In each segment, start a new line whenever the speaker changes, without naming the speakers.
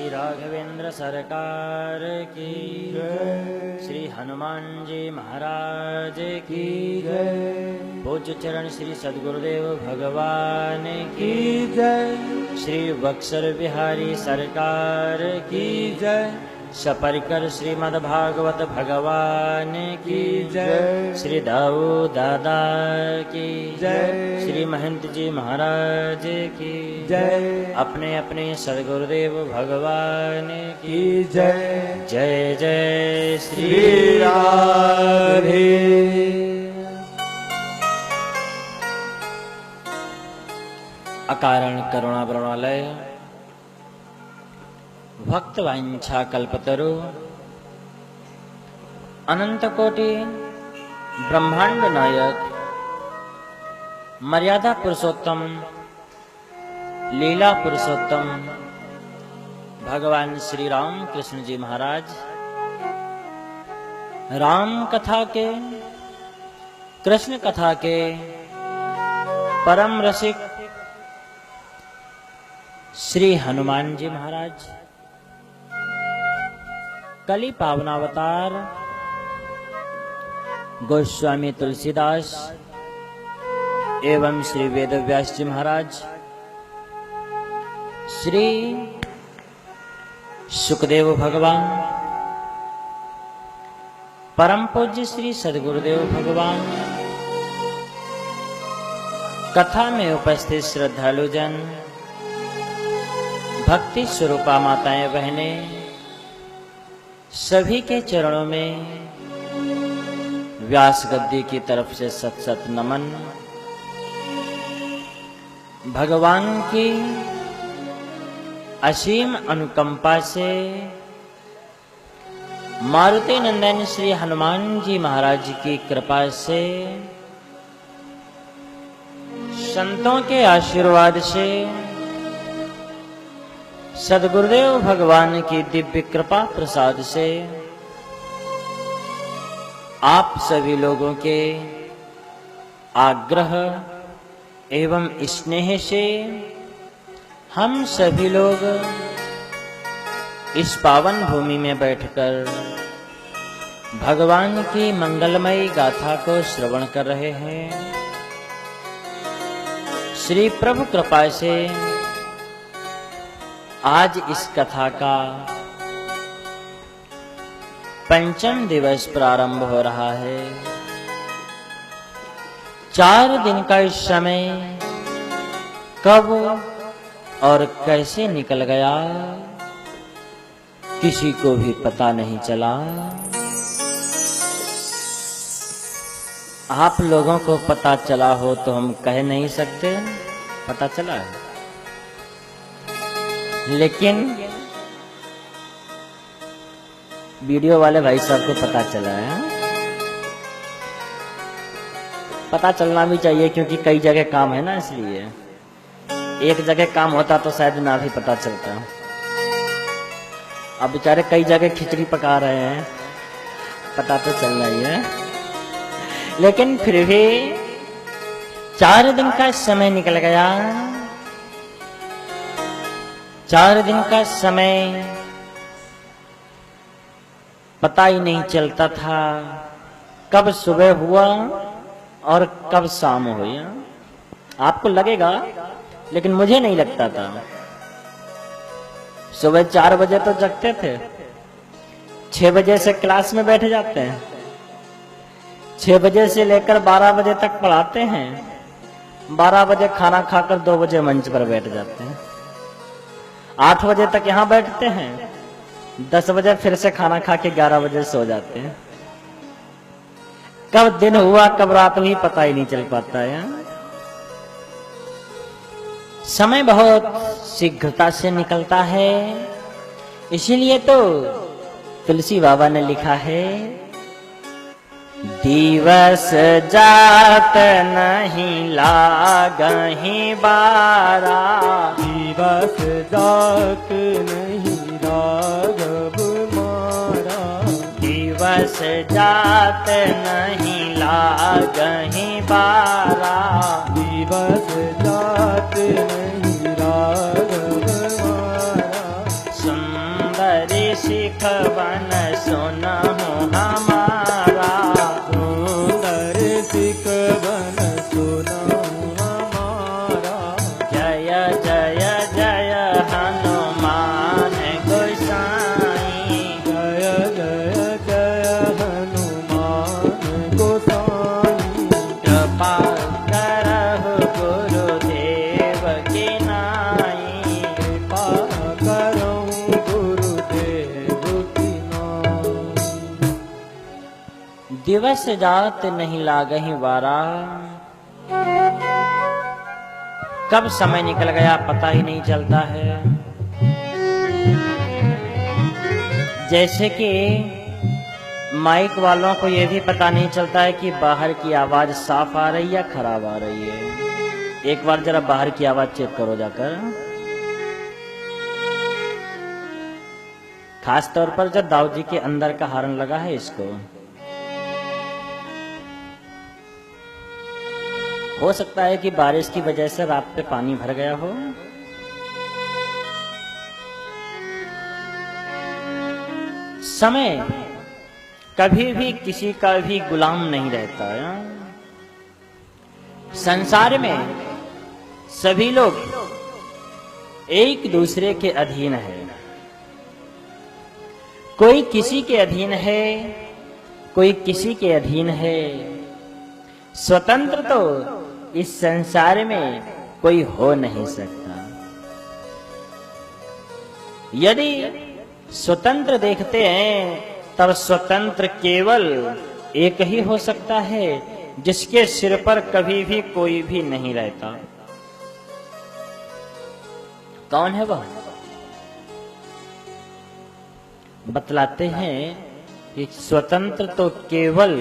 राघवेंद्र सरकार की
जय।
श्री हनुमान जी महाराज की
जय।
पूज्य चरण श्री सद्गुरुदेव भगवान की
जय।
श्री बक्सर बिहारी सरकार की
जय।
सपरिकर श्रीमद् भागवत भगवान की
जय।
श्री दाऊ दादा की
जय।
श्री महंत जी महाराज की
जय।
अपने अपने सद्गुरुदेव भगवान की
जय।
जय जय श्री
श्री राधे।
अकारण करुणा वरुणालय भक्त वांछा कल्पतरु अनंत कोटि ब्रह्मांड नायक मर्यादा पुरुषोत्तम लीला पुरुषोत्तम भगवान श्री राम कृष्ण जी महाराज राम कथा के कृष्ण कथा के परम रसिक श्री हनुमान जी महाराज कली पावनावतार गोस्वामी तुलसीदास एवं श्री वेदव्यास जी महाराज श्री सुखदेव भगवान परम पूज्य श्री सद्गुरुदेव भगवान कथा में उपस्थित श्रद्धालु जन भक्ति स्वरूपा माताएं बहनें सभी के चरणों में व्यास गद्दी की तरफ से सत सत नमन। भगवान की असीम अनुकंपा से मारुति नंदन श्री हनुमान जी महाराज की कृपा से संतों के आशीर्वाद से सद्गुरुदेव भगवान की दिव्य कृपा प्रसाद से आप सभी लोगों के आग्रह एवं स्नेह से हम सभी लोग इस पावन भूमि में बैठकर भगवान की मंगलमयी गाथा को श्रवण कर रहे हैं। श्री प्रभु कृपा से आज इस कथा का पंचम दिवस प्रारंभ हो रहा है। 4 दिन का इस समय कब और कैसे निकल गया किसी को भी पता नहीं चला। आप लोगों को पता चला हो तो हम कह नहीं सकते पता चला है, लेकिन वीडियो वाले भाई साहब को पता चला है। पता चलना भी चाहिए क्योंकि कई जगह काम है ना, इसलिए एक जगह काम होता तो शायद ना भी पता चलता। अब बेचारे कई जगह खिचड़ी पका रहे हैं, पता तो चल रही है, लेकिन फिर भी 4 दिन का समय निकल गया। 4 दिन का समय पता ही नहीं चलता था कब सुबह हुआ और कब शाम हुई। आपको लगेगा लेकिन मुझे नहीं लगता था। सुबह 4 बजे तो जगते थे, 6 बजे से क्लास में बैठ जाते हैं, 6 बजे से लेकर 12 बजे तक पढ़ाते हैं, 12 बजे खाना खाकर 2 बजे मंच पर बैठ जाते हैं, 8 बजे तक यहाँ बैठते हैं, 10 बजे फिर से खाना खा के 11 बजे सो जाते हैं। कब दिन हुआ कब रात हुई पता ही नहीं चल पाता है। समय बहुत शीघ्रता से निकलता है, इसीलिए तो तुलसी बाबा ने लिखा है, दिवस जात नहीं लागहि बारा,
दिवस जात नहीं राघव मारा,
दिवस जात नहीं लागहि बारा,
दिवस जात नहीं राघव मारा,
सुंदर सीख बन सुनहु हमारा।
सुंदर सिख बन सुनहु हमारा।
जय जय जय हनुमान गोसाई।
जय जय जय हनुमान गोसाई।
कृपा करहु गुरुदेव की नाई।
कृपा करहु गुरुदेव की नाई।
दिवस जात नहीं लागहि वारा, कब समय निकल गया पता ही नहीं चलता है। जैसे कि माइक वालों को यह भी पता नहीं चलता है कि बाहर की आवाज साफ आ रही है या खराब आ रही है। एक बार जरा बाहर की आवाज चेक करो जाकर। खास तौर पर जो दाऊ जी के अंदर का हॉर्न लगा है इसको। हो सकता है कि बारिश की वजह से रात पे पानी भर गया हो। समय कभी भी किसी का भी गुलाम नहीं रहता है। संसार में सभी लोग एक दूसरे के अधीन है। कोई किसी के अधीन है, कोई किसी के अधीन है। स्वतंत्र तो इस संसार में कोई हो नहीं सकता। यदि स्वतंत्र देखते हैं तब स्वतंत्र केवल एक ही हो सकता है, जिसके सिर पर कभी भी कोई भी नहीं रहता। कौन है वह? बतलाते हैं कि स्वतंत्र तो केवल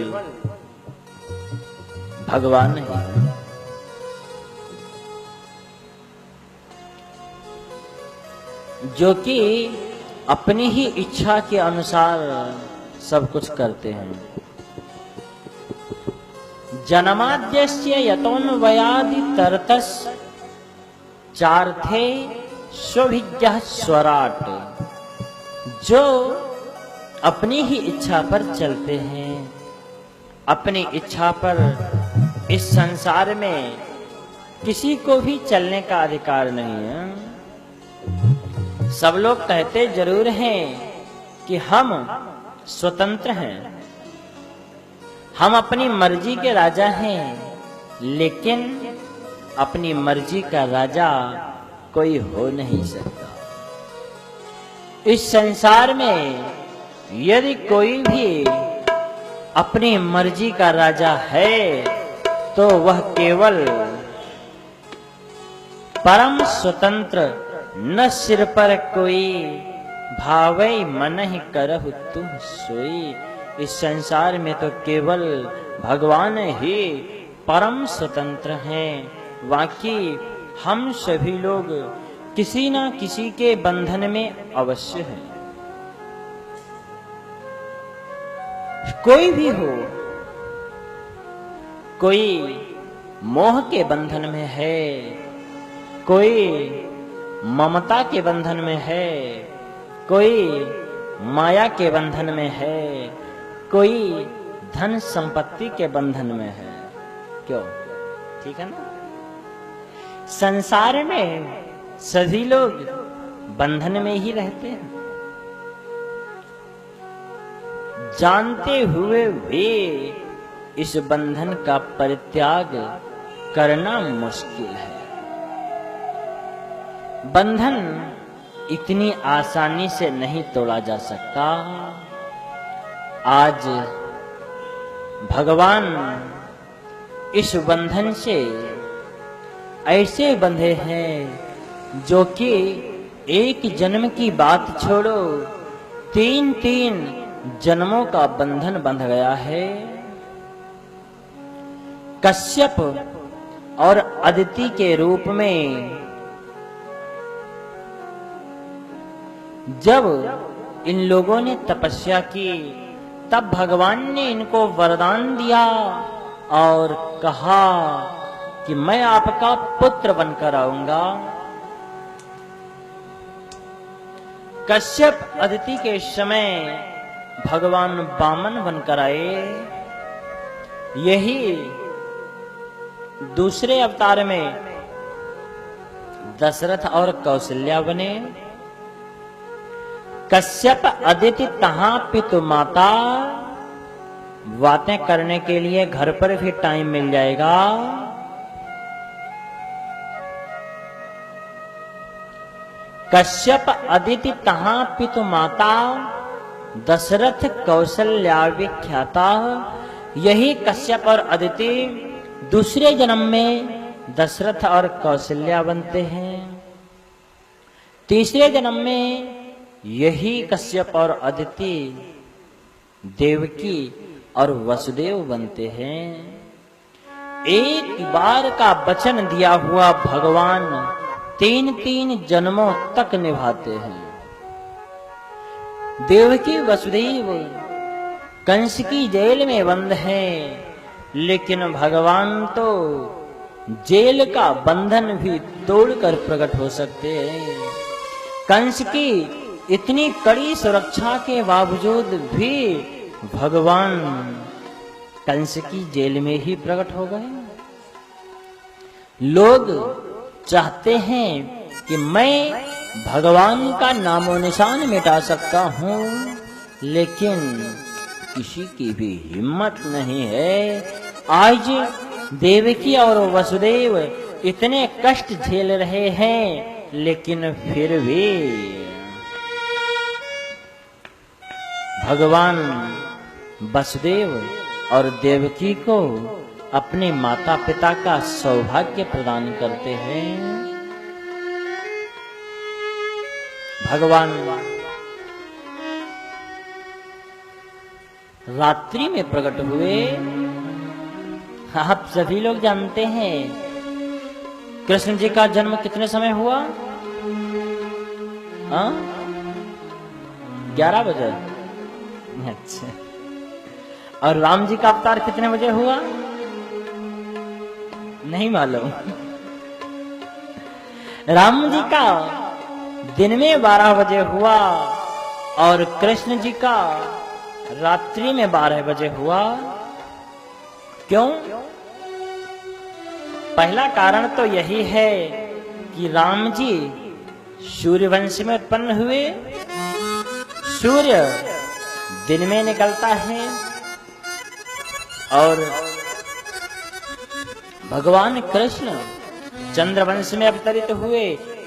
भगवान है। जो कि अपनी ही इच्छा के अनुसार सब कुछ करते हैं। जन्माद्यस्य यतोन्वयादि तरतस चार्थे स्वभिज्ञः स्वराट। जो अपनी ही इच्छा पर चलते हैं, अपनी इच्छा पर इस संसार में किसी को भी चलने का अधिकार नहीं है। सब लोग कहते जरूर हैं कि हम स्वतंत्र हैं, हम अपनी मर्जी के राजा हैं, लेकिन अपनी मर्जी का राजा कोई हो नहीं सकता। इस संसार में यदि कोई भी अपनी मर्जी का राजा है तो वह केवल परम स्वतंत्र, न सिर पर कोई भावे मन ही करहु तुम सोई। इस संसार में तो केवल भगवान ही परम स्वतंत्र हैं। बाकी हम सभी लोग किसी ना किसी के बंधन में अवश्य हैं। कोई भी हो, कोई मोह के बंधन में है, कोई ममता के बंधन में है, कोई माया के बंधन में है, कोई धन संपत्ति के बंधन में है। क्यों? ठीक है ना? संसार में सभी लोग बंधन में ही रहते हैं, जानते हुए भी इस बंधन का परित्याग करना मुश्किल है। बंधन इतनी आसानी से नहीं तोड़ा जा सकता। आज भगवान इस बंधन से ऐसे बंधे हैं जो कि एक जन्म की बात छोड़ो, 3-3 जन्मों का बंधन बंध गया है। कश्यप और अदिति के रूप में जब इन लोगों ने तपस्या की, तब भगवान ने इनको वरदान दिया और कहा कि मैं आपका पुत्र बनकर आऊंगा। कश्यप अदिति के समय भगवान वामन बनकर आए। यही दूसरे अवतार में दशरथ और कौशल्या बने। कश्यप अदिति तहां पितु माता, बातें करने के लिए घर पर भी टाइम मिल जाएगा। कश्यप अदिति तहां पितु माता, दशरथ कौशल्या विख्याता। यही कश्यप और अदिति दूसरे जन्म में दशरथ और कौशल्या बनते हैं। तीसरे जन्म में यही कश्यप और अदिति देवकी और वसुदेव बनते हैं। एक बार का वचन दिया हुआ भगवान 3-3 जन्मों तक निभाते हैं। देवकी वसुदेव कंस की जेल में बंद हैं, लेकिन भगवान तो जेल का बंधन भी तोड़कर प्रकट हो सकते हैं। कंस की इतनी कड़ी सुरक्षा के बावजूद भी भगवान कंस की जेल में ही प्रकट हो गए। लोग चाहते हैं कि मैं भगवान का नामो निशान मिटा सकता हूं, लेकिन किसी की भी हिम्मत नहीं है। आज देवकी और वसुदेव इतने कष्ट झेल रहे हैं, लेकिन फिर भी भगवान वसुदेव और देवकी को अपने माता पिता का सौभाग्य प्रदान करते हैं। भगवान रात्रि में प्रकट हुए। आप सभी लोग जानते हैं कृष्ण जी का जन्म कितने समय हुआ? 11 बजे। अच्छा। और राम जी का अवतार कितने बजे हुआ? नहीं मालूम। राम जी का दिन में 12 बजे हुआ और कृष्ण जी का रात्रि में 12 बजे हुआ। क्यों? पहला कारण तो यही है कि राम जी सूर्य वंश में उत्पन्न हुए। सूर्य दिन में निकलता है और भगवान कृष्ण चंद्रवंश में अवतरित हुए।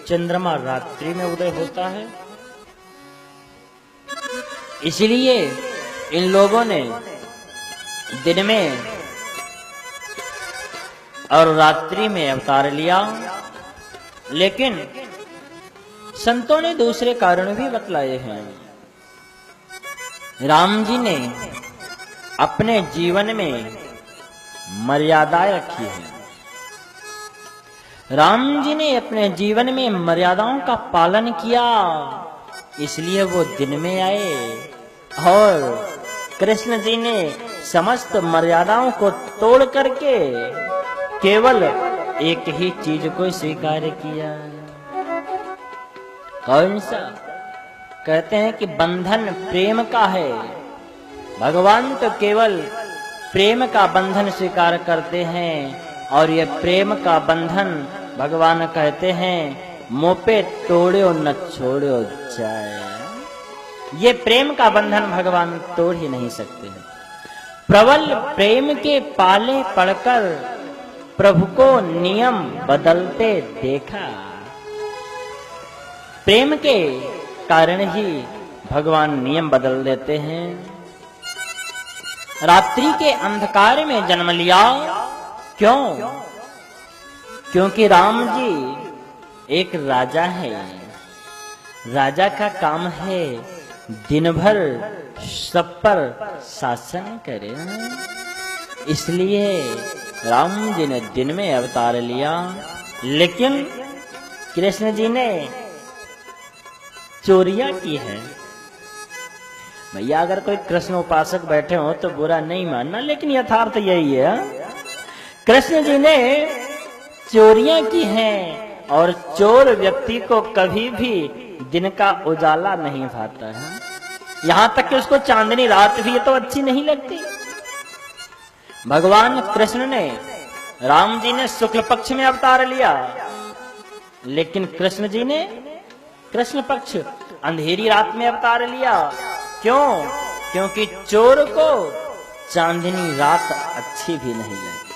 चंद्रमा रात्रि में उदय होता है। इसलिए इन लोगों ने दिन में और रात्रि में अवतार लिया। लेकिन संतों ने दूसरे कारण भी बतलाए हैं। राम जी ने अपने जीवन में मर्यादाएं रखी हैं। राम जी ने अपने जीवन में मर्यादाओं का पालन किया, इसलिए वो दिन में आए। और कृष्ण जी ने समस्त मर्यादाओं को तोड़ करके केवल एक ही चीज को स्वीकार किया। कौन सा? कहते हैं कि बंधन प्रेम का है। भगवान तो केवल प्रेम का बंधन स्वीकार करते हैं, और ये प्रेम का बंधन भगवान कहते हैं मोपे तोड़ो न छोड़ो जाए। ये प्रेम का बंधन भगवान तोड़ ही नहीं सकते। प्रबल प्रेम के पाले पड़कर प्रभु को नियम बदलते देखा। प्रेम के कारण ही भगवान नियम बदल देते हैं। रात्रि के अंधकार में जन्म लिया। क्यों? क्योंकि राम जी एक राजा है। राजा का काम है दिन भर सब पर शासन करे। इसलिए राम जी ने दिन में अवतार लिया। लेकिन कृष्ण जी ने चोरियां की है। भैया अगर कोई कृष्ण उपासक बैठे हो तो बुरा नहीं मानना, लेकिन यथार्थ यही है। कृष्ण जी ने चोरियां की हैं, और चोर व्यक्ति को कभी भी दिन का उजाला नहीं भाता है। यहां तक कि उसको चांदनी रात भी तो अच्छी नहीं लगती। भगवान कृष्ण ने, राम जी ने शुक्ल पक्ष में अवतार लिया, लेकिन कृष्ण जी ने कृष्ण पक्ष अंधेरी रात में अवतार लिया। क्यों? क्योंकि चोर को चांदनी रात अच्छी भी नहीं लगती।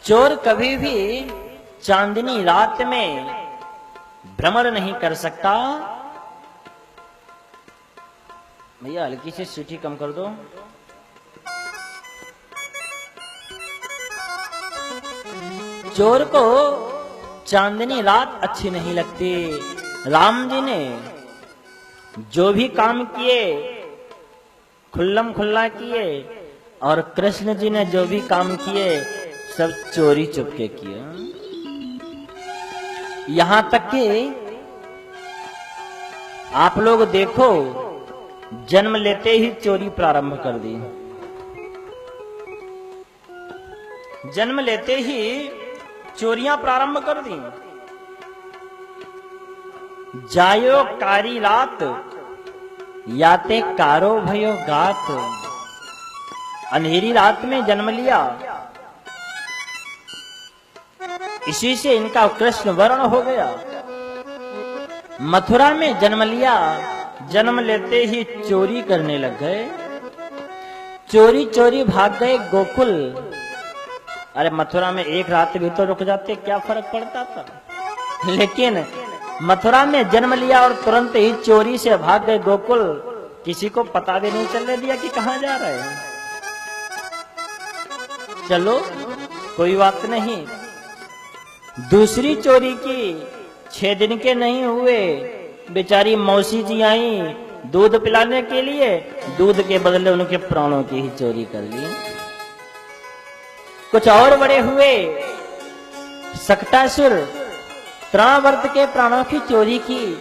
चोर कभी भी चांदनी रात में भ्रमण नहीं कर सकता। भैया हल्की सी सीटी कम कर दो। चोर को चांदनी रात अच्छी नहीं लगती। राम जी ने जो भी काम किए खुल्लम खुल्ला किए, और कृष्ण जी ने जो भी काम किए सब चोरी चुपके किए। यहां तक कि आप लोग देखो, जन्म लेते ही चोरी प्रारंभ कर दी। जन्म लेते ही चोरियां प्रारंभ कर दी। जायो कारी रात, याते कारो भयो गात। अंधेरी रात में जन्म लिया, इसी से इनका कृष्ण वर्ण हो गया। मथुरा में जन्म लिया, जन्म लेते ही चोरी करने लग गए। चोरी चोरी भाग गए गोकुल। अरे मथुरा में एक रात भी तो रुक जाते, क्या फर्क पड़ता था। लेकिन मथुरा में जन्म लिया और तुरंत ही चोरी से भाग गए गोकुल। किसी को पता भी नहीं चलने दिया कि कहां जा रहे हैं। चलो कोई बात नहीं। दूसरी चोरी की, 6 दिन के नहीं हुए, बेचारी मौसी जी आई दूध पिलाने के लिए, दूध के बदले उनके प्राणों की ही चोरी कर ली। कुछ और बड़े हुए, सकटासुर त्रावर्त के प्राणों की चोरी की।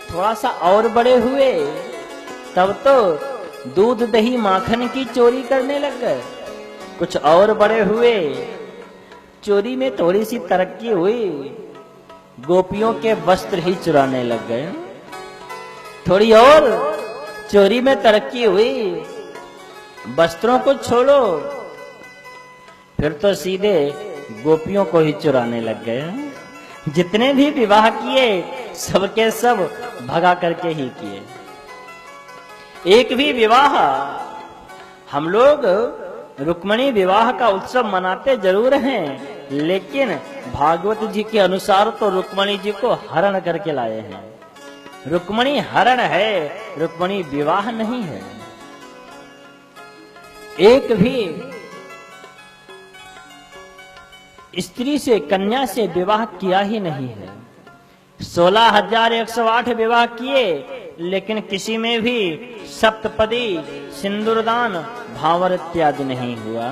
थोड़ा सा और बड़े हुए, तब तो दूध दही माखन की चोरी करने लग गए। कुछ और बड़े हुए, चोरी में थोड़ी सी तरक्की हुई, गोपियों के वस्त्र ही चुराने लग गए। थोड़ी और चोरी में तरक्की हुई, वस्त्रों को छोड़ो, फिर तो सीधे गोपियों को ही चुराने लग गए। जितने भी विवाह किए सबके सब भगा करके ही किए। एक भी विवाह, हम लोग रुक्मणी विवाह का उत्सव मनाते जरूर हैं, लेकिन भागवत जी के अनुसार तो रुक्मणी जी को हरण करके लाए हैं। रुक्मणी हरण है, रुक्मणी विवाह नहीं है। एक भी स्त्री से, कन्या से विवाह किया ही नहीं है। 16,108 विवाह किए, लेकिन किसी में भी सप्तपदी, सिंदूरदान, भावर इत्यादि नहीं हुआ।